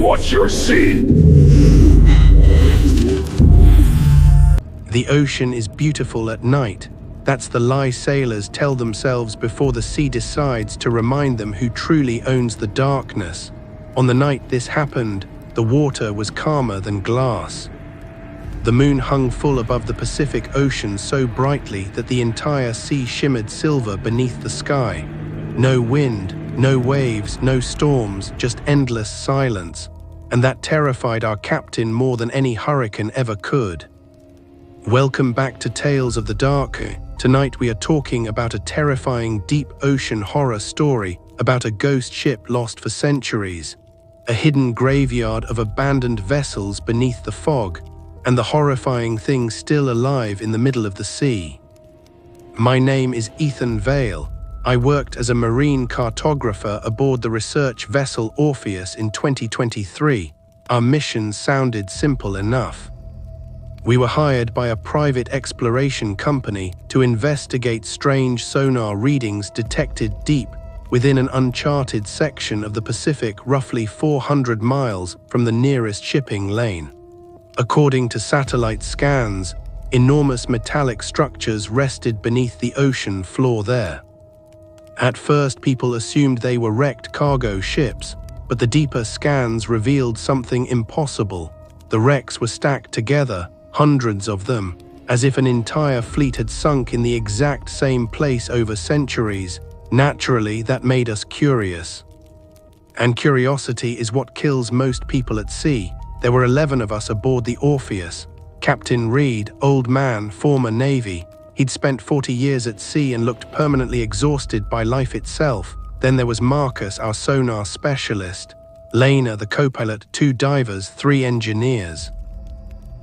what you're seeing. The ocean is beautiful at night. That's the lie sailors tell themselves before the sea decides to remind them who truly owns the darkness. On the night this happened, the water was calmer than glass. The moon hung full above the Pacific Ocean so brightly that the entire sea shimmered silver beneath the sky. No wind, no waves, no storms, just endless silence. And that terrified our captain more than any hurricane ever could. Welcome back to Tales of the Dark. Tonight we are talking about a terrifying deep ocean horror story about a ghost ship lost for centuries, a hidden graveyard of abandoned vessels beneath the fog, and the horrifying thing still alive in the middle of the sea. My name is Ethan Vale. I worked as a marine cartographer aboard the research vessel Orpheus in 2023. Our mission sounded simple enough. We were hired by a private exploration company to investigate strange sonar readings detected deep within an uncharted section of the Pacific, roughly 400 miles from the nearest shipping lane. According to satellite scans, enormous metallic structures rested beneath the ocean floor there. At first, people assumed they were wrecked cargo ships, but the deeper scans revealed something impossible. The wrecks were stacked together, hundreds of them, as if an entire fleet had sunk in the exact same place over centuries. Naturally, that made us curious. And curiosity is what kills most people at sea. There were 11 of us aboard the Orpheus. Captain Reed, old man, former Navy. He'd spent 40 years at sea and looked permanently exhausted by life itself. Then there was Marcus, our sonar specialist. Lena, the co-pilot, 2 divers, 3 engineers.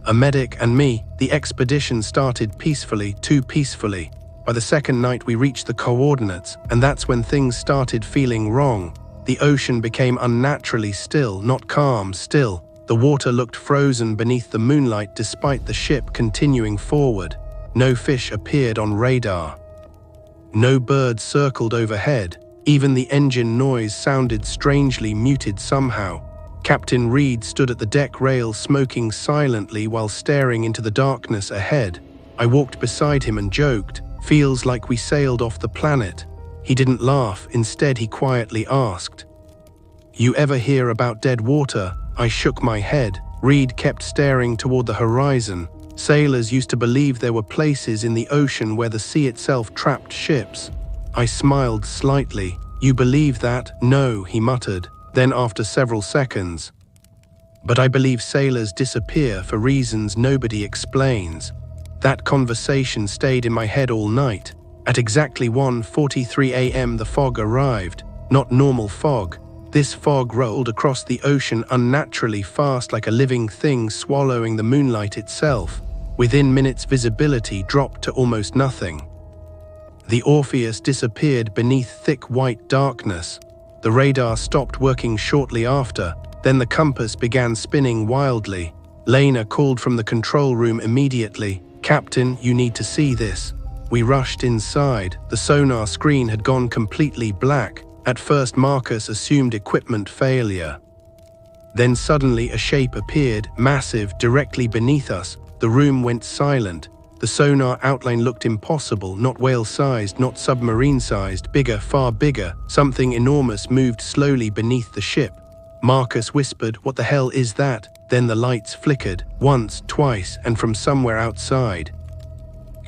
A medic and me. The expedition started peacefully, too peacefully. By the second night we reached the coordinates, and that's when things started feeling wrong. The ocean became unnaturally still, not calm, still. The water looked frozen beneath the moonlight despite the ship continuing forward. No fish appeared on radar. No birds circled overhead. Even the engine noise sounded strangely muted somehow. Captain Reed stood at the deck rail smoking silently while staring into the darkness ahead. I walked beside him and joked, "Feels like we sailed off the planet." He didn't laugh, instead he quietly asked, "You ever hear about dead water?" I shook my head. Reed kept staring toward the horizon. Sailors used to believe there were places in the ocean where the sea itself trapped ships. I smiled slightly. "You believe that?" "No," he muttered. Then after several seconds, "But I believe sailors disappear for reasons nobody explains." That conversation stayed in my head all night. At exactly 1:43 a.m. the fog arrived. Not normal fog. This fog rolled across the ocean unnaturally fast, like a living thing swallowing the moonlight itself. Within minutes, visibility dropped to almost nothing. The Orpheus disappeared beneath thick white darkness. The radar stopped working shortly after. Then the compass began spinning wildly. Lena called from the control room immediately. "Captain, you need to see this." We rushed inside. The sonar screen had gone completely black. At first, Marcus assumed equipment failure. Then suddenly a shape appeared, massive, directly beneath us. The room went silent. The sonar outline looked impossible, not whale-sized, not submarine-sized, bigger, far bigger. Something enormous moved slowly beneath the ship. Marcus whispered, "What the hell is that?" Then the lights flickered, once, twice, and from somewhere outside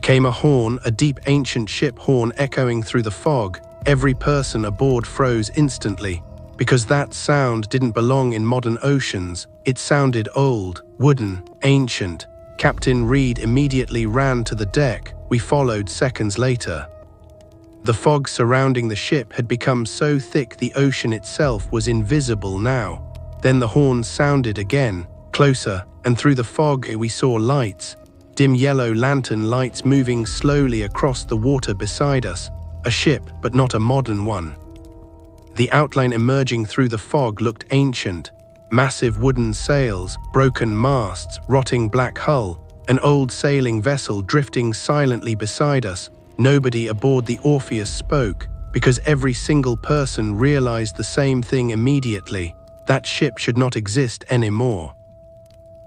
came a horn, a deep ancient ship horn echoing through the fog. Every person aboard froze instantly, because that sound didn't belong in modern oceans. It sounded old, wooden, ancient. Captain Reed immediately ran to the deck. We followed seconds later. The fog surrounding the ship had become so thick the ocean itself was invisible now. Then the horn sounded again, closer, and through the fog we saw lights. Dim yellow lantern lights moving slowly across the water beside us. A ship, but not a modern one. The outline emerging through the fog looked ancient. Massive wooden sails, broken masts, rotting black hull, an old sailing vessel drifting silently beside us. Nobody aboard the Orpheus spoke, because every single person realized the same thing immediately. That ship should not exist anymore.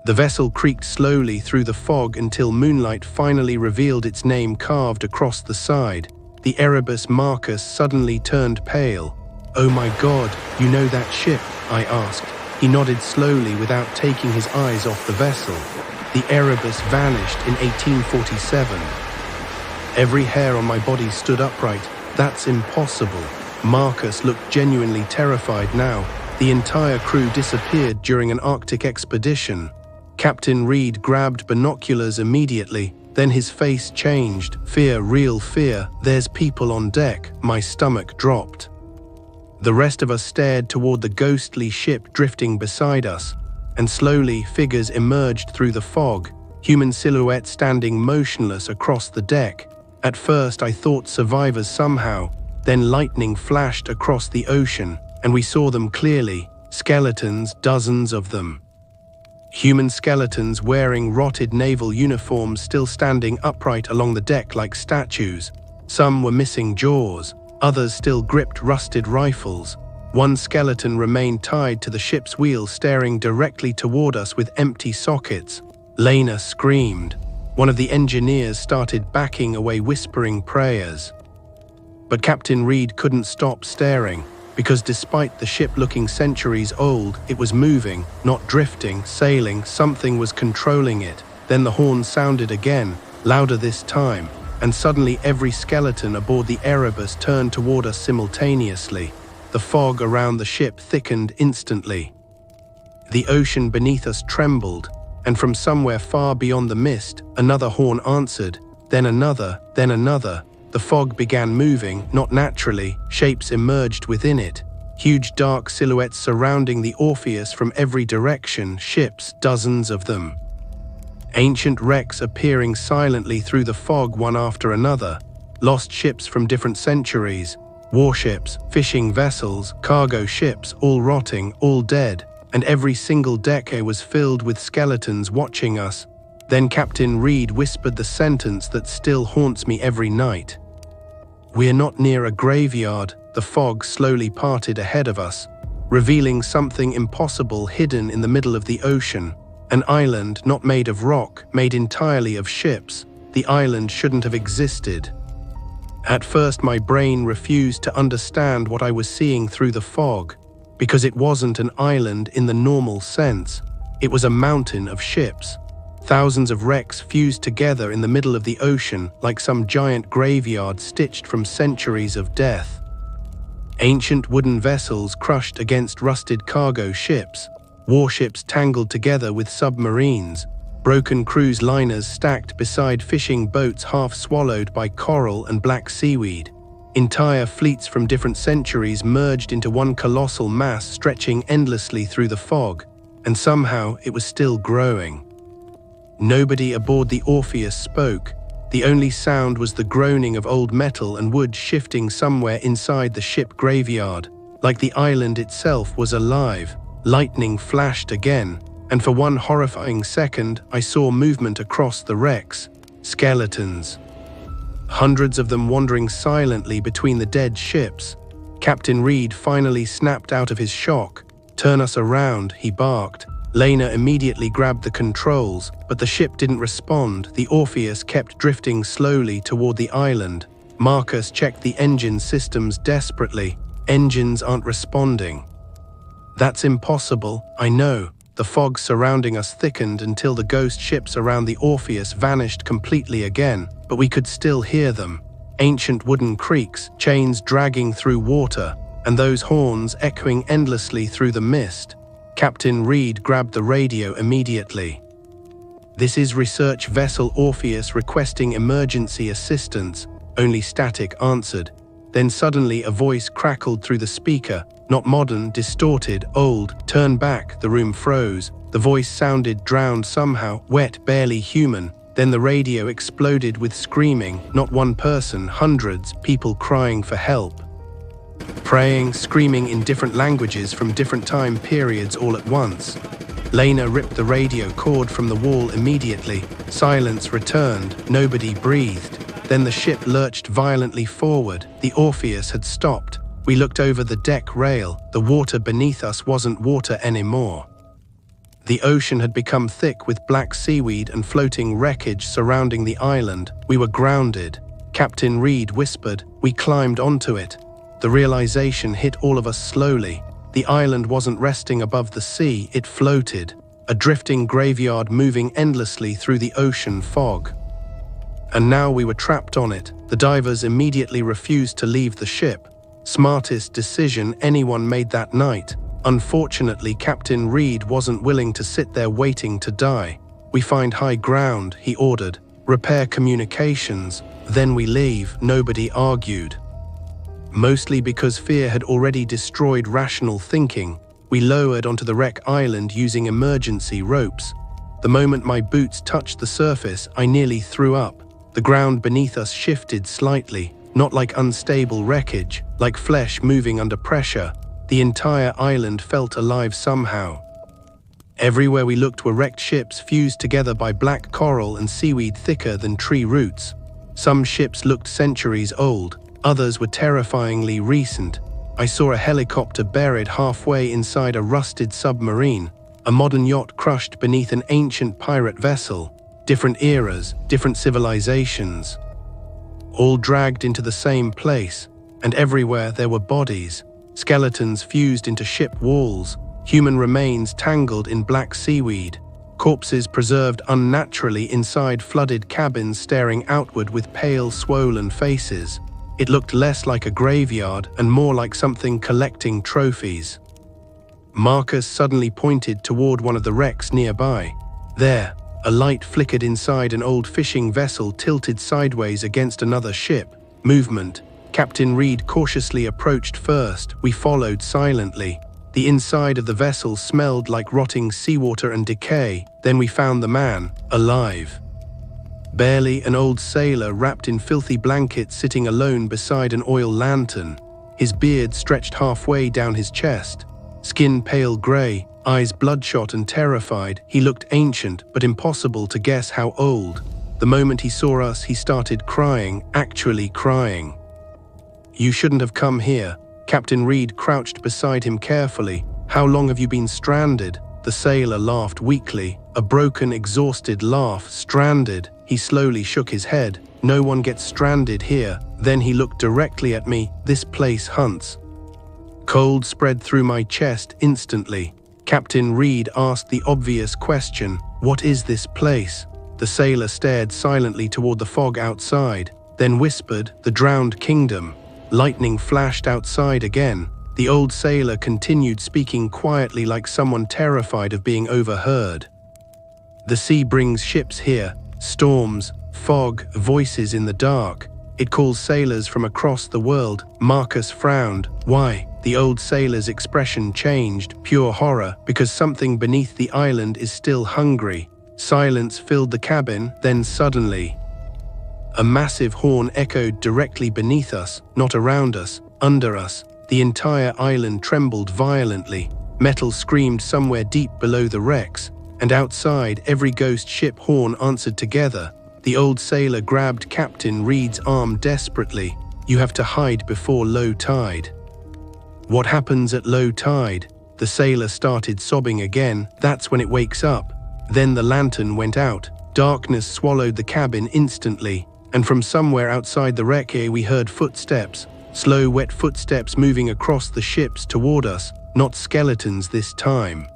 The vessel creaked slowly through the fog until moonlight finally revealed its name carved across the side. The Erebus Marcus suddenly turned pale. "Oh my God, you know that ship?" I asked. He nodded slowly without taking his eyes off the vessel. "The Erebus vanished in 1847. Every hair on my body stood upright. "That's impossible." Marcus looked genuinely terrified now. "The entire crew disappeared during an Arctic expedition." Captain Reed grabbed binoculars immediately. Then his face changed. "Fear, real fear. There's people on deck." My stomach dropped. The rest of us stared toward the ghostly ship drifting beside us, and slowly figures emerged through the fog, human silhouettes standing motionless across the deck. At first I thought survivors somehow, then lightning flashed across the ocean, and we saw them clearly, skeletons, dozens of them. Human skeletons wearing rotted naval uniforms still standing upright along the deck like statues. Some were missing jaws, others still gripped rusted rifles. One skeleton remained tied to the ship's wheel, staring directly toward us with empty sockets. Lena screamed. One of the engineers started backing away, whispering prayers. But Captain Reed couldn't stop staring, because despite the ship looking centuries old, it was moving, not drifting, sailing. Something was controlling it. Then the horn sounded again, louder this time, and suddenly every skeleton aboard the Erebus turned toward us simultaneously. The fog around the ship thickened instantly. The ocean beneath us trembled, and from somewhere far beyond the mist, another horn answered, then another, then another. The fog began moving, not naturally. Shapes emerged within it. Huge dark silhouettes surrounding the Orpheus from every direction, ships, dozens of them. Ancient wrecks appearing silently through the fog one after another. Lost ships from different centuries. Warships, fishing vessels, cargo ships, all rotting, all dead. And every single deck was filled with skeletons watching us. Then Captain Reed whispered the sentence that still haunts me every night. "We're not near a graveyard." The fog slowly parted ahead of us, revealing something impossible hidden in the middle of the ocean. An island not made of rock, made entirely of ships. The island shouldn't have existed. At first my brain refused to understand what I was seeing through the fog, because it wasn't an island in the normal sense. It was a mountain of ships. Thousands of wrecks fused together in the middle of the ocean like some giant graveyard stitched from centuries of death. Ancient wooden vessels crushed against rusted cargo ships, warships tangled together with submarines, broken cruise liners stacked beside fishing boats half swallowed by coral and black seaweed. Entire fleets from different centuries merged into one colossal mass stretching endlessly through the fog, and somehow it was still growing. Nobody aboard the Orpheus spoke. The only sound was the groaning of old metal and wood shifting somewhere inside the ship graveyard, like the island itself was alive. Lightning flashed again, and for one horrifying second I saw movement across the wrecks. Skeletons. Hundreds of them wandering silently between the dead ships. Captain Reed finally snapped out of his shock. "Turn us around," he barked. Lena immediately grabbed the controls, but the ship didn't respond. The Orpheus kept drifting slowly toward the island. Marcus checked the engine systems desperately. Engines aren't responding. "That's impossible, I know." The fog surrounding us thickened until the ghost ships around the Orpheus vanished completely again, but we could still hear them. Ancient wooden creaks, chains dragging through water, and those horns echoing endlessly through the mist. Captain Reed grabbed the radio immediately. "This is research vessel Orpheus requesting emergency assistance," only static answered. Then suddenly a voice crackled through the speaker, not modern, distorted, old. "Turn back." The room froze. The voice sounded drowned somehow, wet, barely human. Then the radio exploded with screaming, not one person, hundreds, people crying for help. Praying, screaming in different languages from different time periods all at once. Lena ripped the radio cord from the wall immediately. Silence returned, nobody breathed. Then the ship lurched violently forward. The Orpheus had stopped. We looked over the deck rail. The water beneath us wasn't water anymore. The ocean had become thick with black seaweed and floating wreckage surrounding the island. We were grounded. Captain Reed whispered. We climbed onto it. The realization hit all of us slowly. The island wasn't resting above the sea, it floated, a drifting graveyard moving endlessly through the ocean fog. And now we were trapped on it. The divers immediately refused to leave the ship. Smartest decision anyone made that night. Unfortunately, Captain Reed wasn't willing to sit there waiting to die. We find high ground, he ordered. Repair communications, then we leave. Nobody argued. Mostly because fear had already destroyed rational thinking, we lowered onto the wreck island using emergency ropes. The moment my boots touched the surface, I nearly threw up. The ground beneath us shifted slightly, not like unstable wreckage, like flesh moving under pressure. The entire island felt alive somehow. Everywhere we looked were wrecked ships fused together by black coral and seaweed thicker than tree roots. Some ships looked centuries old, others were terrifyingly recent. I saw a helicopter buried halfway inside a rusted submarine, a modern yacht crushed beneath an ancient pirate vessel. Different eras, different civilizations, all dragged into the same place, and everywhere there were bodies, skeletons fused into ship walls, human remains tangled in black seaweed, corpses preserved unnaturally inside flooded cabins staring outward with pale, swollen faces. It looked less like a graveyard and more like something collecting trophies. Marcus suddenly pointed toward one of the wrecks nearby. There, a light flickered inside an old fishing vessel tilted sideways against another ship. Movement. Captain Reed cautiously approached first. We followed silently. The inside of the vessel smelled like rotting seawater and decay. Then we found the man, alive. Barely an old sailor wrapped in filthy blankets sitting alone beside an oil lantern. His beard stretched halfway down his chest. Skin pale grey, eyes bloodshot and terrified. He looked ancient, but impossible to guess how old. The moment he saw us, he started crying, actually crying. You shouldn't have come here. Captain Reed crouched beside him carefully. How long have you been stranded? The sailor laughed weakly, a broken, exhausted laugh. Stranded? He slowly shook his head. No one gets stranded here. Then he looked directly at me. This place hunts. Cold spread through my chest instantly. Captain Reed asked the obvious question. What is this place? The sailor stared silently toward the fog outside, then whispered, the drowned kingdom. Lightning flashed outside again. The old sailor continued speaking quietly like someone terrified of being overheard. The sea brings ships here, storms, fog, voices in the dark. It calls sailors from across the world. Marcus frowned. Why? The old sailor's expression changed, pure horror, because something beneath the island is still hungry. Silence filled the cabin, then suddenly, a massive horn echoed directly beneath us, not around us, under us. The entire island trembled violently. Metal screamed somewhere deep below the wrecks, and outside every ghost ship horn answered together. The old sailor grabbed Captain Reed's arm desperately. You have to hide before low tide. What happens at low tide? The sailor started sobbing again. That's when it wakes up. Then the lantern went out. Darkness swallowed the cabin instantly, and from somewhere outside the wreck we heard footsteps. Slow, wet footsteps moving across the ships toward us, not skeletons this time.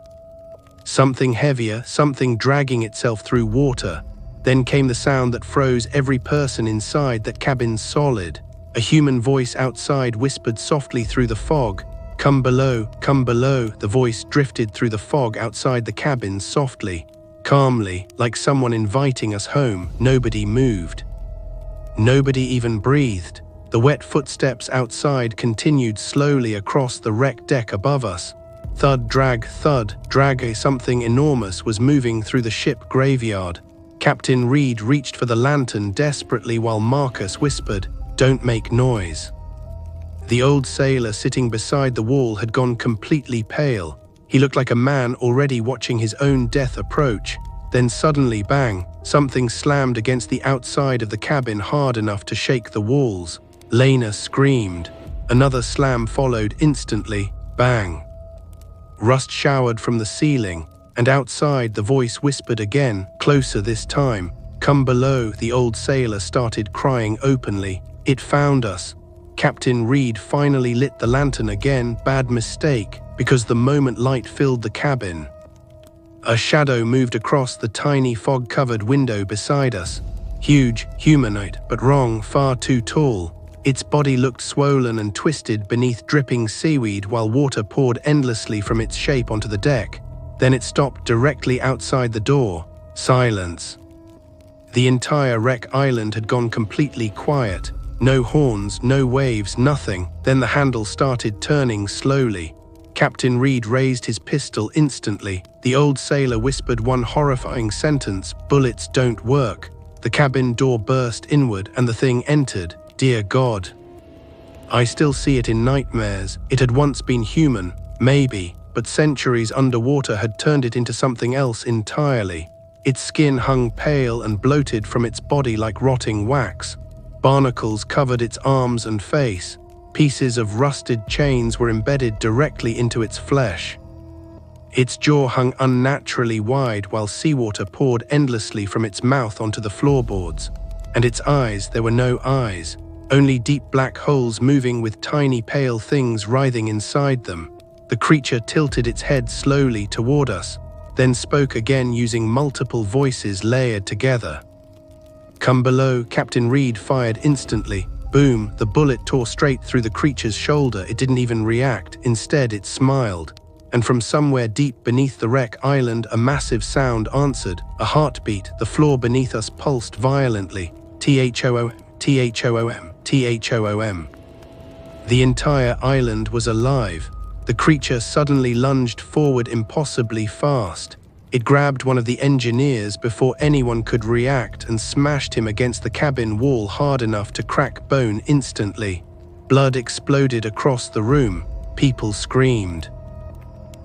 Something heavier, something dragging itself through water. Then came the sound that froze every person inside that cabin solid. A human voice outside whispered softly through the fog. Come below, come below. The voice drifted through the fog outside the cabin softly, calmly, like someone inviting us home. Nobody moved. Nobody even breathed. The wet footsteps outside continued slowly across the wreck deck above us. Thud, drag, something enormous was moving through the ship graveyard. Captain Reed reached for the lantern desperately while Marcus whispered, "Don't make noise." The old sailor sitting beside the wall had gone completely pale. He looked like a man already watching his own death approach. Then suddenly, bang, something slammed against the outside of the cabin hard enough to shake the walls. Lena screamed. Another slam followed instantly. Bang! Rust showered from the ceiling, and outside the voice whispered again, closer this time. "Come below." The old sailor started crying openly. "It found us." Captain Reed finally lit the lantern again. Bad mistake, because the moment light filled the cabin, a shadow moved across the tiny fog-covered window beside us. Huge, humanoid, but wrong, far too tall. Its body looked swollen and twisted beneath dripping seaweed while water poured endlessly from its shape onto the deck. Then it stopped directly outside the door. Silence. The entire wreck island had gone completely quiet. No horns, no waves, nothing. Then the handle started turning slowly. Captain Reed raised his pistol instantly. The old sailor whispered one horrifying sentence, "Bullets don't work." The cabin door burst inward and the thing entered. Dear God. I still see it in nightmares. It had once been human, maybe, but centuries underwater had turned it into something else entirely. Its skin hung pale and bloated from its body like rotting wax. Barnacles covered its arms and face. Pieces of rusted chains were embedded directly into its flesh. Its jaw hung unnaturally wide while seawater poured endlessly from its mouth onto the floorboards. And its eyes, there were no eyes, only deep black holes moving with tiny pale things writhing inside them. The creature tilted its head slowly toward us, then spoke again using multiple voices layered together. "Come below." Captain Reed fired instantly. Boom! The bullet tore straight through the creature's shoulder. It didn't even react. Instead, it smiled. And from somewhere deep beneath the wreck island, a massive sound answered. A heartbeat. The floor beneath us pulsed violently. T-H-O-O-M, T-H-O-O-M, T-H-O-O-M. The entire island was alive. The creature suddenly lunged forward impossibly fast. It grabbed one of the engineers before anyone could react and smashed him against the cabin wall hard enough to crack bone instantly. Blood exploded across the room. People screamed.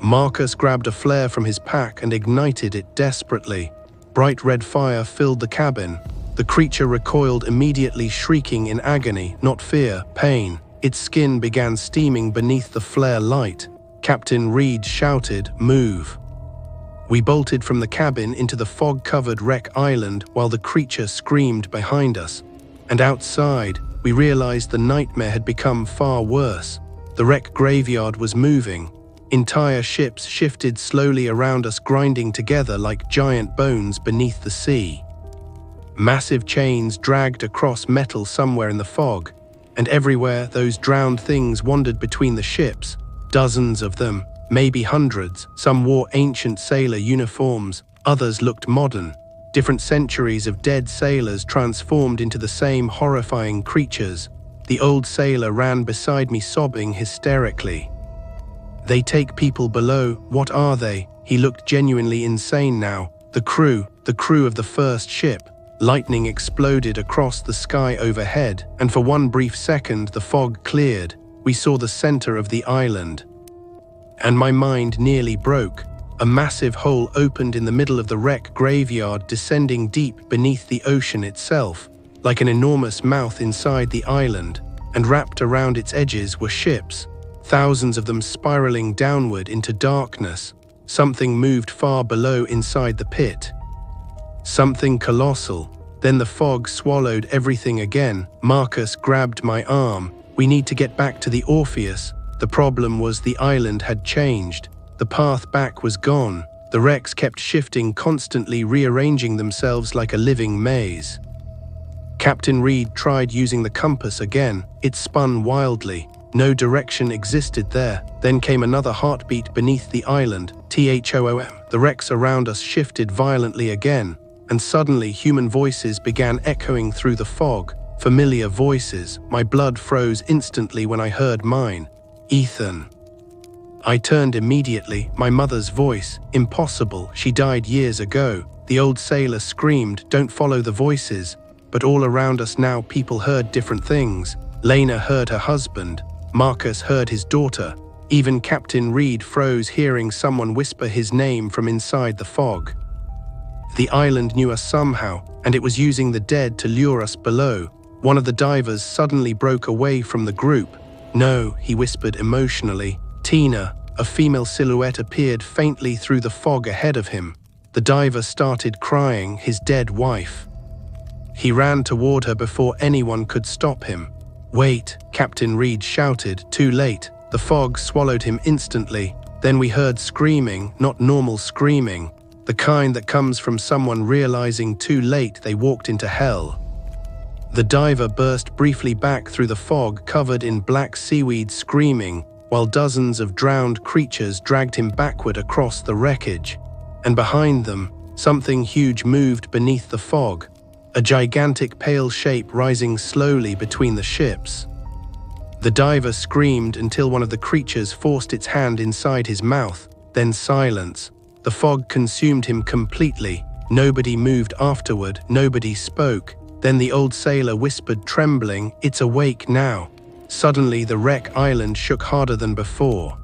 Marcus grabbed a flare from his pack and ignited it desperately. Bright red fire filled the cabin. The creature recoiled immediately, shrieking in agony, not fear, pain. Its skin began steaming beneath the flare light. Captain Reed shouted, "Move." We bolted from the cabin into the fog-covered wreck island while the creature screamed behind us. And outside, we realized the nightmare had become far worse. The wreck graveyard was moving. Entire ships shifted slowly around us, grinding together like giant bones beneath the sea. Massive chains dragged across metal somewhere in the fog, and everywhere those drowned things wandered between the ships. Dozens of them. Maybe hundreds. Some wore ancient sailor uniforms, others looked modern. Different centuries of dead sailors transformed into the same horrifying creatures. The old sailor ran beside me, sobbing hysterically. "They take people below. What are they?" He looked genuinely insane now. The crew of the first ship." Lightning exploded across the sky overhead, and for one brief second the fog cleared. We saw the center of the island. And my mind nearly broke. A massive hole opened in the middle of the wreck graveyard, descending deep beneath the ocean itself, like an enormous mouth inside the island, and wrapped around its edges were ships, thousands of them spiraling downward into darkness. Something moved far below inside the pit. Something colossal. Then the fog swallowed everything again. Marcus grabbed my arm. "We need to get back to the Orpheus." The problem was the island had changed. The path back was gone. The wrecks kept shifting, constantly rearranging themselves like a living maze. Captain Reed tried using the compass again. It spun wildly. No direction existed there. Then came another heartbeat beneath the island. T-H-O-O-M. The wrecks around us shifted violently again, and suddenly human voices began echoing through the fog. Familiar voices. My blood froze instantly when I heard mine. "Ethan." I turned immediately. My mother's voice. Impossible. She died years ago. The old sailor screamed, "Don't follow the voices." But all around us now people heard different things. Lena heard her husband. Marcus heard his daughter. Even Captain Reed froze, hearing someone whisper his name from inside the fog. The island knew us somehow, and it was using the dead to lure us below. One of the divers suddenly broke away from the group. No, he whispered emotionally. Tina, a female silhouette appeared faintly through the fog ahead of him. The diver started crying, his dead wife. He ran toward her before anyone could stop him. "Wait," Captain Reed shouted, too late. The fog swallowed him instantly. Then we heard screaming, not normal screaming, the kind that comes from someone realizing too late they walked into hell. The diver burst briefly back through the fog covered in black seaweed, screaming, while dozens of drowned creatures dragged him backward across the wreckage. And behind them, something huge moved beneath the fog, a gigantic pale shape rising slowly between the ships. The diver screamed until one of the creatures forced its hand inside his mouth, then silence. The fog consumed him completely. Nobody moved afterward, nobody spoke. Then the old sailor whispered, trembling, "It's awake now." Suddenly the wreck island shook harder than before.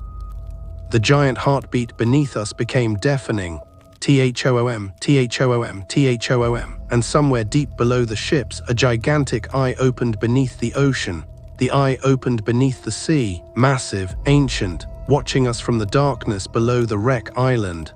The giant heartbeat beneath us became deafening. Thoom, thoom, thoom, and somewhere deep below the ships, a gigantic eye opened beneath the ocean. The eye opened beneath the sea, massive, ancient, watching us from the darkness below the wreck island.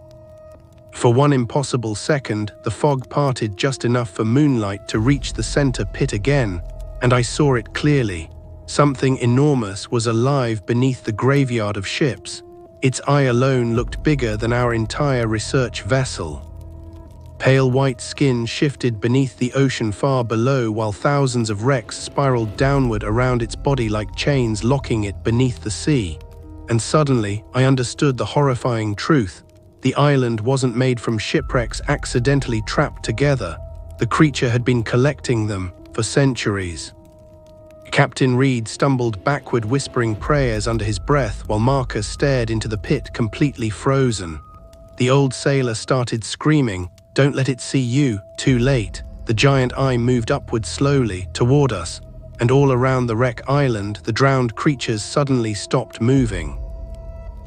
For one impossible second, the fog parted just enough for moonlight to reach the center pit again, and I saw it clearly. Something enormous was alive beneath the graveyard of ships. Its eye alone looked bigger than our entire research vessel. Pale white skin shifted beneath the ocean far below, while thousands of wrecks spiraled downward around its body like chains locking it beneath the sea. And suddenly, I understood the horrifying truth. The island wasn't made from shipwrecks accidentally trapped together. The creature had been collecting them for centuries. Captain Reed stumbled backward, whispering prayers under his breath, while Marcus stared into the pit, completely frozen. The old sailor started screaming, "Don't let it see you." Too late. The giant eye moved upward slowly, toward us, and all around the wreck island, the drowned creatures suddenly stopped moving.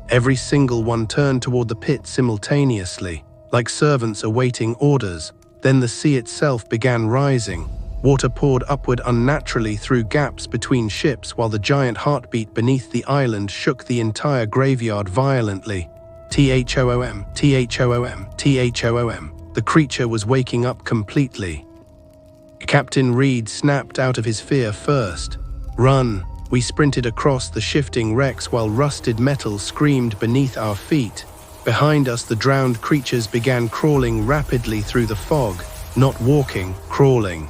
Every single one turned toward the pit simultaneously, like servants awaiting orders. Then the sea itself began rising. Water poured upward unnaturally through gaps between ships, while the giant heartbeat beneath the island shook the entire graveyard violently. Thoom, thoom, thoom. The creature was waking up completely. Captain Reed snapped out of his fear first. "Run!" We sprinted across the shifting wrecks while rusted metal screamed beneath our feet. Behind us, the drowned creatures began crawling rapidly through the fog, not walking, crawling.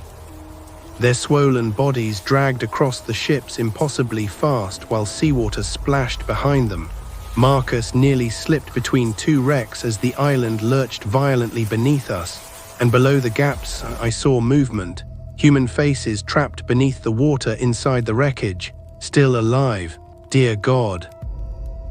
Their swollen bodies dragged across the ships impossibly fast while seawater splashed behind them. Marcus nearly slipped between two wrecks as the island lurched violently beneath us, and below the gaps I saw movement. Human faces trapped beneath the water inside the wreckage, still alive, dear God.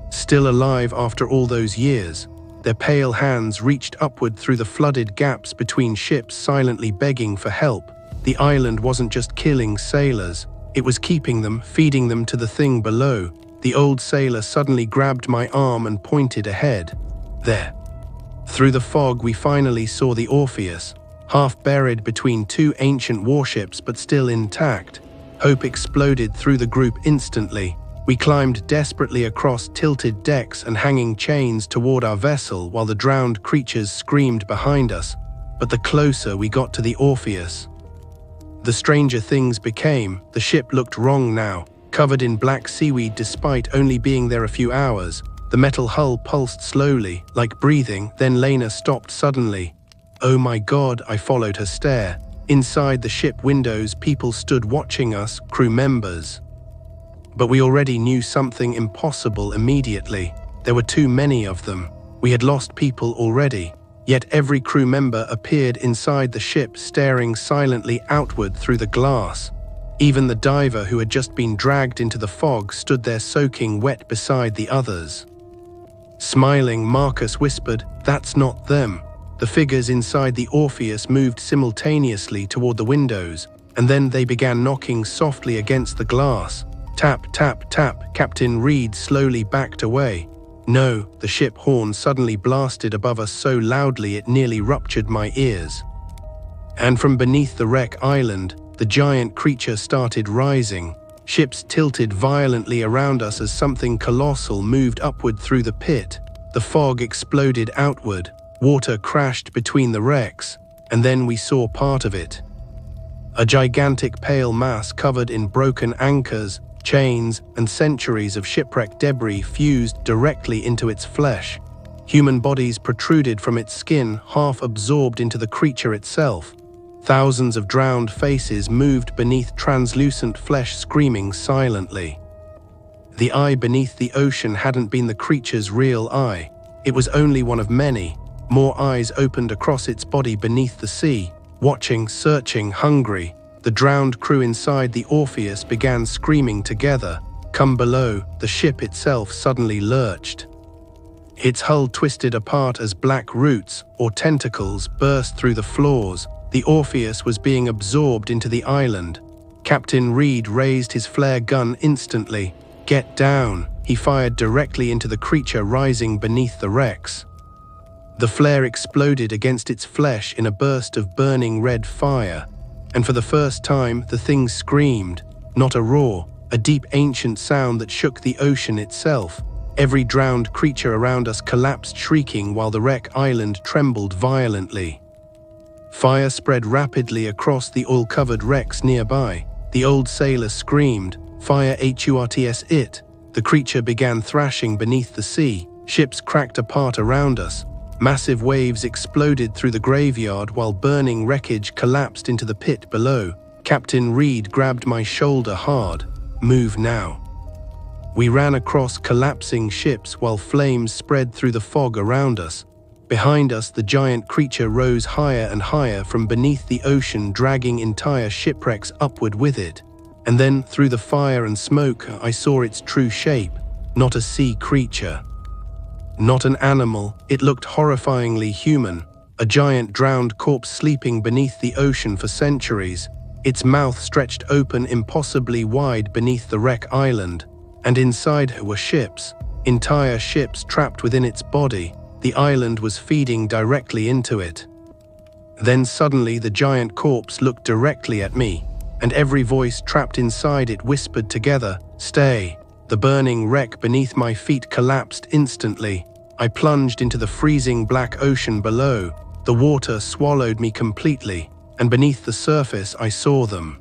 Still alive after all those years. Their pale hands reached upward through the flooded gaps between ships, silently begging for help. The island wasn't just killing sailors, it was keeping them, feeding them to the thing below. The old sailor suddenly grabbed my arm and pointed ahead. There. Through the fog we finally saw the Orpheus, half buried between two ancient warships but still intact. Hope exploded through the group instantly. We climbed desperately across tilted decks and hanging chains toward our vessel while the drowned creatures screamed behind us. But the closer we got to the Orpheus, the stranger things became. The ship looked wrong now, covered in black seaweed despite only being there a few hours. The metal hull pulsed slowly, like breathing, then Lena stopped suddenly. "Oh my God," I followed her stare. Inside the ship windows, people stood watching us, crew members. But we already knew something impossible immediately. There were too many of them. We had lost people already. Yet every crew member appeared inside the ship, staring silently outward through the glass. Even the diver who had just been dragged into the fog stood there soaking wet beside the others. Smiling, Marcus whispered, "That's not them." The figures inside the Orpheus moved simultaneously toward the windows, and then they began knocking softly against the glass. Tap, tap, tap. Captain Reed slowly backed away. No, the ship horn suddenly blasted above us so loudly it nearly ruptured my ears. And from beneath the wreck island, the giant creature started rising. Ships tilted violently around us as something colossal moved upward through the pit. The fog exploded outward, water crashed between the wrecks, and then we saw part of it. A gigantic pale mass covered in broken anchors, chains, and centuries of shipwreck debris fused directly into its flesh. Human bodies protruded from its skin, half absorbed into the creature itself. Thousands of drowned faces moved beneath translucent flesh, screaming silently. The eye beneath the ocean hadn't been the creature's real eye. It was only one of many. More eyes opened across its body beneath the sea, watching, searching, hungry. The drowned crew inside the Orpheus began screaming together. Come below, the ship itself suddenly lurched. Its hull twisted apart as black roots, or tentacles, burst through the floors. The Orpheus was being absorbed into the island. Captain Reed raised his flare gun instantly. Get down! He fired directly into the creature rising beneath the wrecks. The flare exploded against its flesh in a burst of burning red fire. And for the first time, the thing screamed. Not a roar, a deep ancient sound that shook the ocean itself. Every drowned creature around us collapsed shrieking while the wreck island trembled violently. Fire spread rapidly across the oil-covered wrecks nearby. The old sailor screamed, "Fire hurts it!" The creature began thrashing beneath the sea. Ships cracked apart around us. Massive waves exploded through the graveyard while burning wreckage collapsed into the pit below. Captain Reed grabbed my shoulder hard. Move now. We ran across collapsing ships while flames spread through the fog around us. Behind us, the giant creature rose higher and higher from beneath the ocean, dragging entire shipwrecks upward with it. And then, through the fire and smoke, I saw its true shape. Not a sea creature. Not an animal, it looked horrifyingly human. A giant drowned corpse sleeping beneath the ocean for centuries. Its mouth stretched open impossibly wide beneath the wreck island. And inside her were ships. Entire ships trapped within its body. The island was feeding directly into it. Then suddenly the giant corpse looked directly at me, and every voice trapped inside it whispered together, "Stay." The burning wreck beneath my feet collapsed instantly. I plunged into the freezing black ocean below. The water swallowed me completely, and beneath the surface I saw them.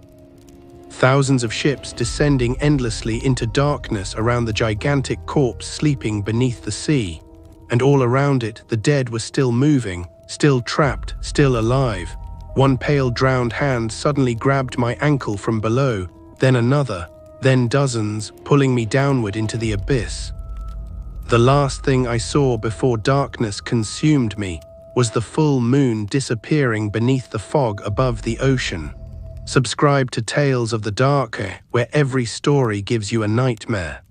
Thousands of ships descending endlessly into darkness around the gigantic corpse sleeping beneath the sea. And all around it, the dead were still moving, still trapped, still alive. One pale drowned hand suddenly grabbed my ankle from below, then another, then dozens, pulling me downward into the abyss. The last thing I saw before darkness consumed me was the full moon disappearing beneath the fog above the ocean. Subscribe to Tales of the Dark, where every story gives you a nightmare.